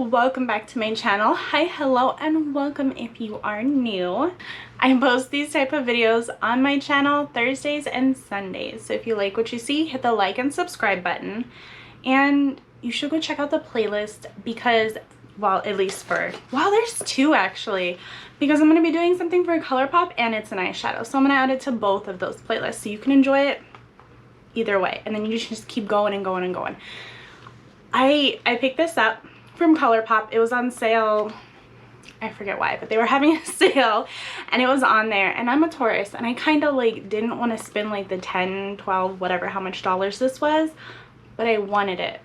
welcome back to my channel. Hi, hello, and welcome if you are new. I post these type of videos on my channel Thursdays and Sundays. So if you like what you see, hit the like and subscribe button. And you should go check out the playlist because, well, at least for, well, there's two actually, because I'm going to be doing something for Colourpop and it's an eyeshadow. So I'm going to add it to both of those playlists so you can enjoy it either way. And then you just keep going and going and going. I picked this up from Colourpop. It was on sale. I forget why, but they were having a sale and it was on there. And I'm a Taurus and I kind of like didn't want to spend like the 10, 12, whatever, how much dollars this was, but I wanted it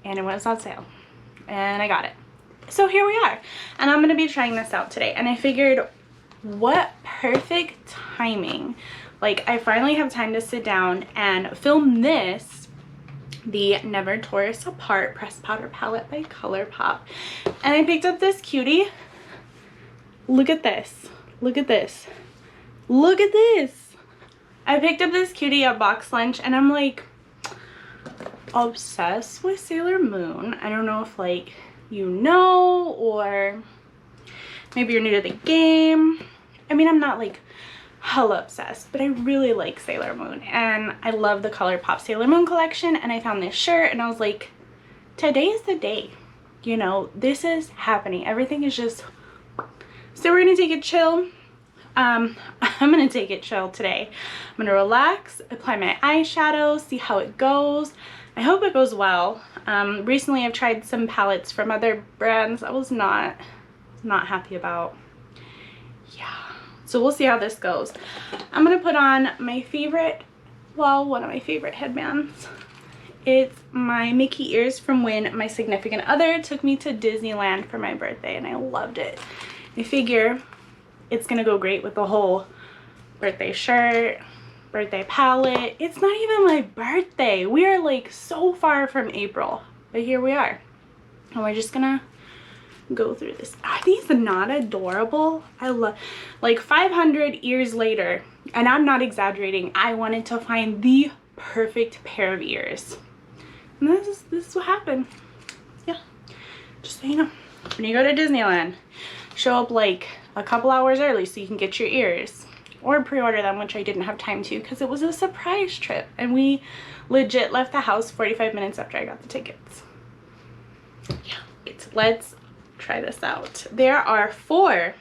and it was on sale and I got it. So here we are and I'm going to be trying this out today. And I figured, what perfect timing. Like, I finally have time to sit down and film this, the Never Tore Us Apart Pressed Powder Palette by Colourpop. And I picked up this cutie. Look at this. Look at this. Look at this. I picked up this cutie at Box Lunch and I'm like obsessed with Sailor Moon. I don't know if like you know, or maybe you're new to the game. I mean, I'm not like hella obsessed, but I really like Sailor Moon and I love the Colourpop Sailor Moon collection. And I found this shirt and I was like, today is the day, you know, this is happening. Everything is just, so we're gonna take it chill. I'm gonna take it chill today. I'm gonna relax, apply my eyeshadow, see how it goes. I hope it goes well. Recently I've tried some palettes from other brands I was not happy about. Yeah. So we'll see how this goes. I'm going to put on my favorite, well, one of my favorite headbands. It's my Mickey ears from when my significant other took me to Disneyland for my birthday and I loved it. I figure it's going to go great with the whole birthday shirt, birthday palette. It's not even my birthday. We are like so far from April, but here we are. And we're just going to go through this. Are these not adorable? I love, like 500 years later, and I'm not exaggerating, I wanted to find the perfect pair of ears. And this is what happened. Yeah, just so you know, when you go to Disneyland, show up like a couple hours early so you can get your ears, or pre-order them, which I didn't have time to because it was a surprise trip and we legit left the house 45 minutes after I got the tickets. Yeah, let's try this out. There are 4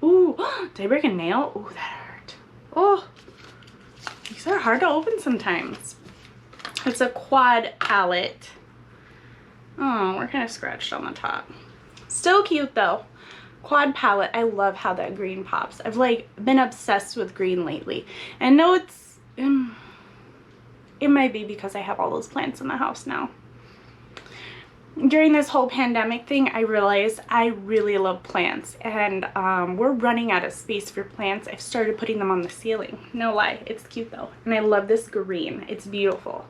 ooh, did I break a nail? Ooh, that hurt. Oh, these are hard to open sometimes. It's a quad palette. Oh, we're kind of scratched on the top. Still cute though. Quad palette. I love how that green pops. I've like been obsessed with green lately. And no, it's it might be because I have all those plants in the house now. During this whole pandemic thing, I realized I really love plants and we're running out of space for plants. I've started putting them on the ceiling. No lie, it's cute though. And I love this green. It's beautiful.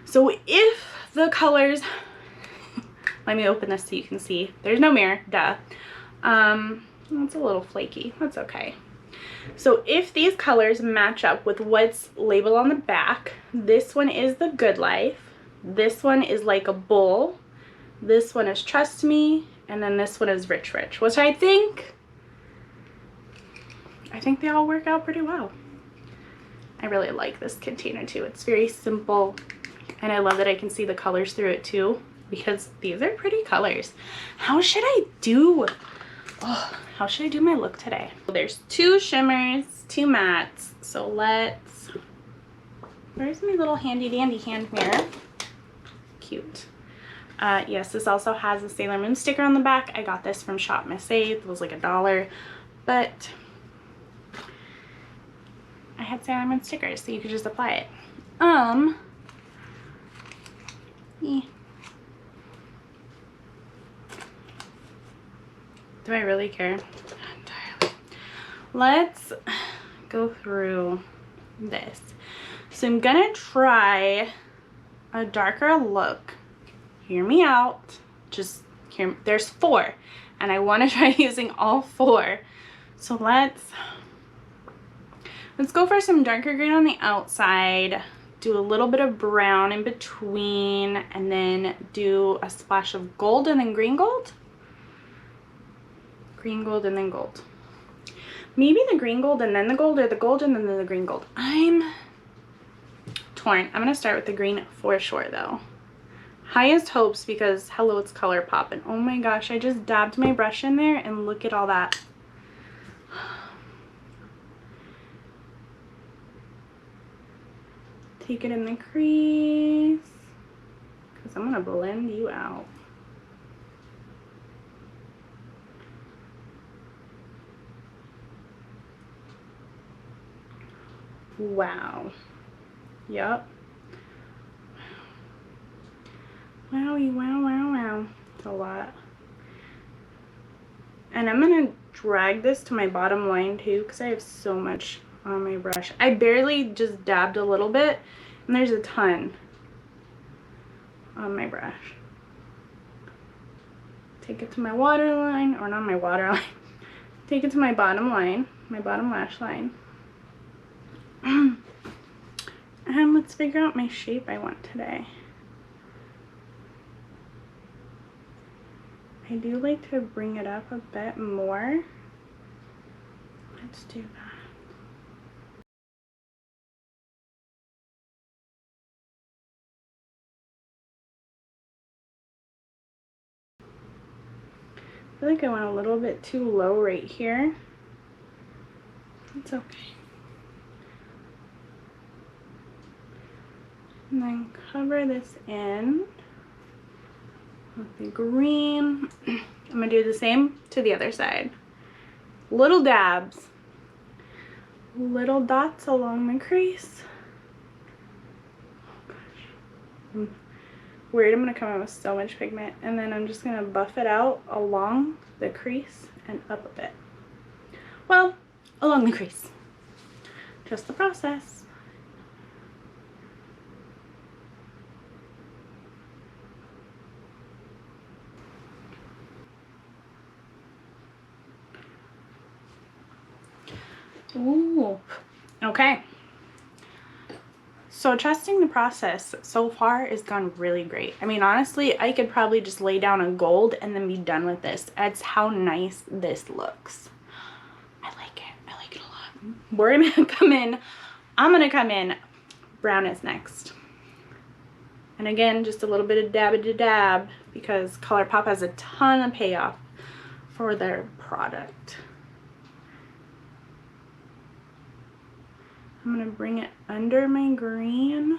So if the colors, let me open this so you can see. There's no mirror, duh. It's a little flaky. That's okay. So if these colors match up with what's labeled on the back, this one is the Good Life, this one is Like a Bull, this one is Trust Me, and then this one is Rich Rich, which I think they all work out pretty well. I really like this container too. It's very simple and I love that I can see the colors through it too because these are pretty colors. How should I do my look today? There's 2 shimmers, 2 mattes. So let's, where's my little handy dandy hand mirror? Cute. Yes, this also has a Sailor Moon sticker on the back. I got this from Shop Miss A. It was like $1, but I had Sailor Moon stickers so you could just apply it. Do I really care? Not entirely. Let's go through this. So I'm gonna try a darker look. Hear me out. Just hear. There's 4 and I want to try using all 4. So let's go for some darker green on the outside, do a little bit of brown in between, and then do a splash of gold and then green gold. Green gold and then gold. Maybe the green gold and then the gold, or the gold and then the green gold. I'm torn. I'm gonna start with the green for sure though. Highest hopes, because hello, it's Colourpop, and oh my gosh, I just dabbed my brush in there and look at all that. Take it in the crease, because I'm gonna blend you out. Wow. Yup. Wowie, wow, wow, wow. It's a lot. And I'm gonna drag this to my bottom line too, because I have so much on my brush. I barely just dabbed a little bit, and there's a ton on my brush. Take it to my waterline, or not my waterline. Take it to my bottom line, my bottom lash line. And let's figure out my shape I want today. I do like to bring it up a bit more. Let's do that. I feel like I went a little bit too low right here. It's okay. And then cover this in with the green. I'm gonna do the same to the other side. Little dabs, little dots along the crease. Oh gosh, I'm worried I'm gonna come in with so much pigment, and then I'm just gonna buff it out along the crease and up a bit. Well, along the crease. Just the process. Ooh, okay. So trusting the process so far has gone really great. I mean, honestly, I could probably just lay down a gold and then be done with this. That's how nice this looks. I like it. I like it a lot. We're gonna come in. I'm gonna come in. Brown is next. And again, just a little bit of dab because Colourpop has a ton of payoff for their product. I'm gonna bring it under my green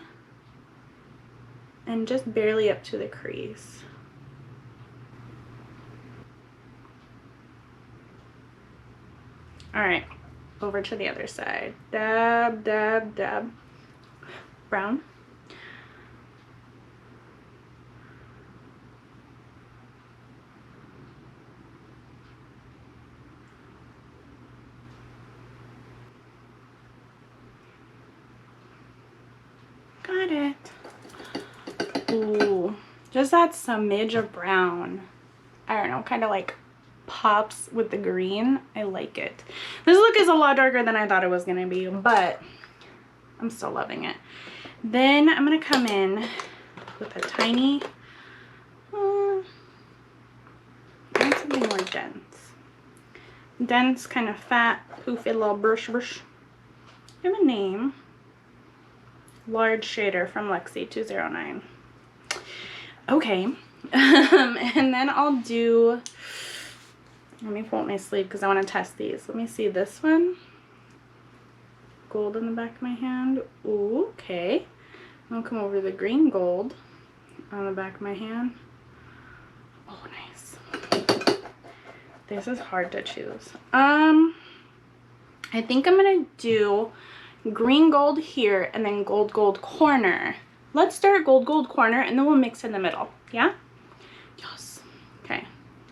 and just barely up to the crease. All right, over to the other side. Dab, dab, dab. Brown. Got it. Ooh, just that smidge of brown. I don't know, kind of like pops with the green. I like it. This look is a lot darker than I thought it was gonna be, but I'm still loving it. Then I'm gonna come in with a tiny, something more dense. Dense, kind of fat, poofy little brush. I have a name. Large shader from Lexi 209. Okay. And then I'll do, let me pull up my sleeve because I want to test these. Let me see this one. Gold in the back of my hand. Ooh, okay. I'll come over to the green gold on the back of my hand. Oh, nice. This is hard to choose. I think I'm gonna do green gold here and then gold corner. Let's start gold corner and then we'll mix in the middle. Yeah? Yes. Okay.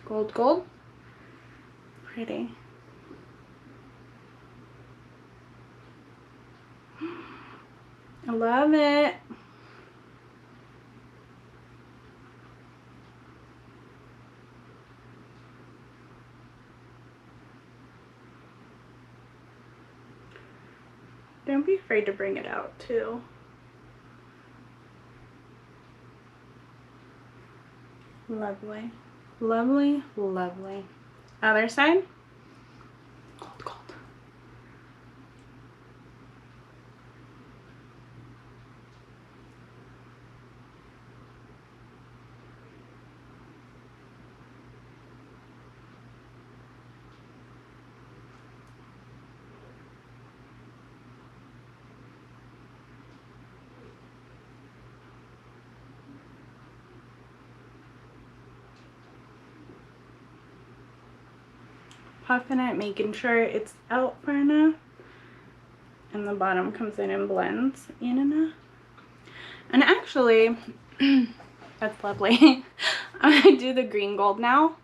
Gold. Pretty. I love it. Don't be afraid to bring it out too. Lovely. Lovely, lovely. Other side. Gold, gold. Puffing it, making sure it's out far enough, and the bottom comes in and blends in enough. And actually, that's lovely. I'm gonna do the green gold now.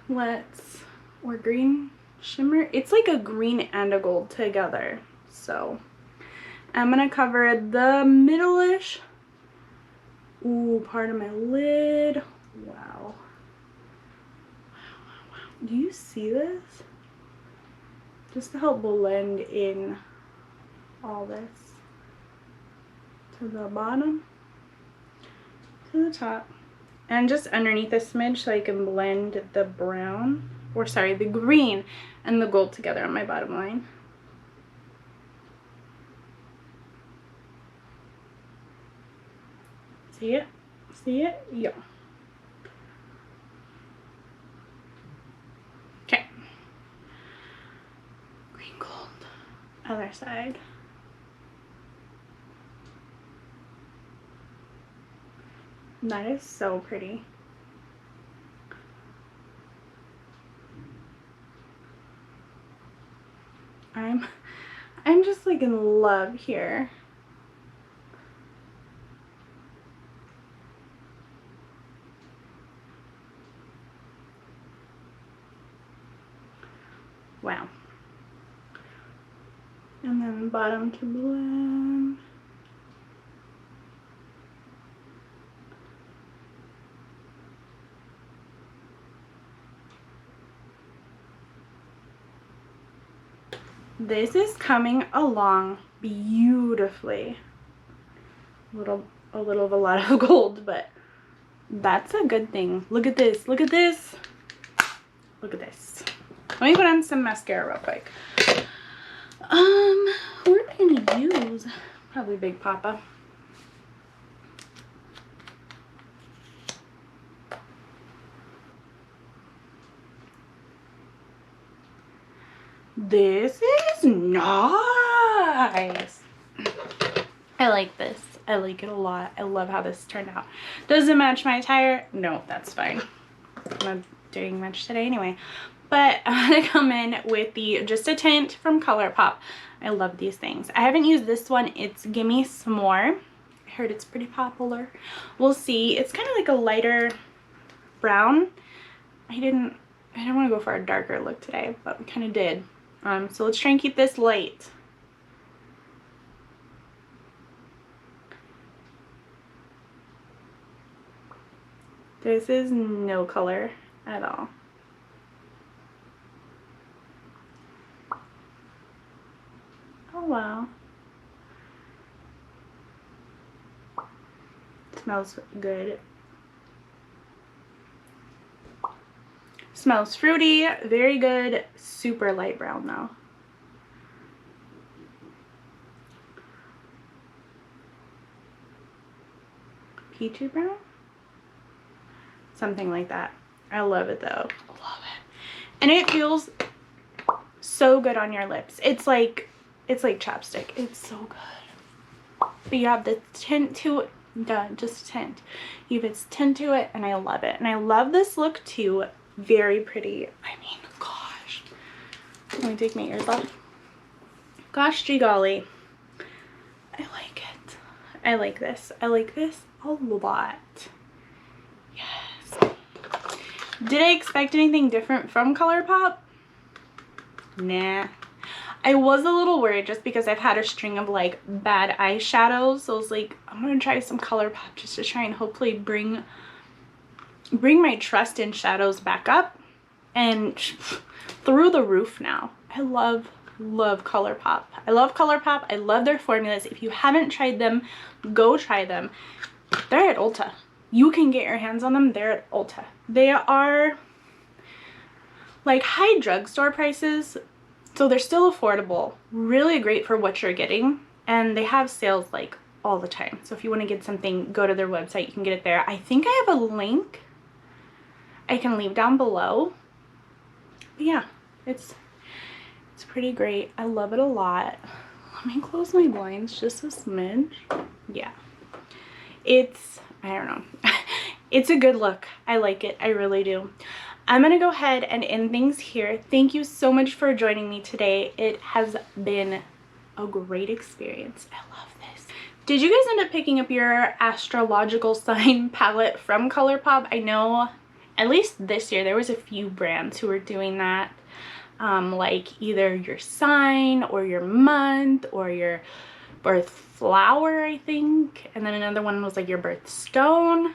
Or green shimmer. It's like a green and a gold together. So I'm gonna cover the middle-ish. Ooh, part of my lid. Wow. Do you see this? Just to help blend in all this to the bottom, to the top, and just underneath a smidge so I can blend the brown, or sorry, the green and the gold together on my bottom line. See it? See it? Yeah. Okay. Green, gold. Other side. That is so pretty. I'm just like in love here. Wow. And then bottom to blend. This is coming along beautifully. A little of a lot of gold, but that's a good thing. Look at this. Look at this. Look at this. Let me put on some mascara real quick. What are we gonna use? Probably Big Papa. This is nice. I like this. I like it a lot. I love how this turned out. Does it match my attire? No, that's fine. I'm not doing much today anyway. But I'm gonna come in with the Just a Tint from Colourpop. I love these things. I haven't used this one. It's Gimme S'more. I heard it's pretty popular. We'll see. It's kind of like a lighter brown. I didn't want to go for a darker look today, but we kind of did. So let's try and keep this light. This is no color at all. Oh wow. Smells good. Smells fruity, very good, super light brown though. Peachy brown? Something like that. I love it though. Love it. And it feels so good on your lips. It's like chapstick. It's so good. But you have the tint to it. Just tint. You have its tint to it, and I love it. And I love this look too. Very pretty. I mean, gosh. Let me take my ears off. Gosh gee golly. I like it. I like this. I like this a lot. Yes. Did I expect anything different from Colourpop? Nah. I was a little worried just because I've had a string of like bad eyeshadows. So I was like, I'm gonna try some Colourpop just to try and hopefully bring my trust in shadows back up, and through the roof now. I love Colourpop. I love Colourpop. I love their formulas. If you haven't tried them, go try them. They're at Ulta. you can get your hands on them. They're at Ulta. They are like high drugstore prices, so they're still affordable. Really great for what you're getting, and they have sales like all the time. So if you want to get something, go to their website. You can get it there. I think I have a link I can leave down below. But yeah, it's pretty great. I love it a lot. Let me close my blinds just a smidge. Yeah, it's, I don't know. It's a good look. I like it. I really do. I'm gonna go ahead and end things here. Thank you so much for joining me today. It has been a great experience. I love this. Did you guys end up picking up your astrological sign palette from Colourpop? I know at least this year there was a few brands who were doing that. Like either your sign or your month or your birth flower, I think. And then another one was like your birth stone.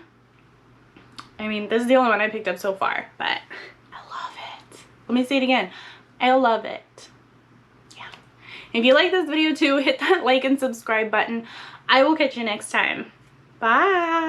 I mean, this is the only one I picked up so far, but I love it. Let me say it again. I love it. Yeah. If you like this video too, hit that like and subscribe button. I will catch you next time. Bye.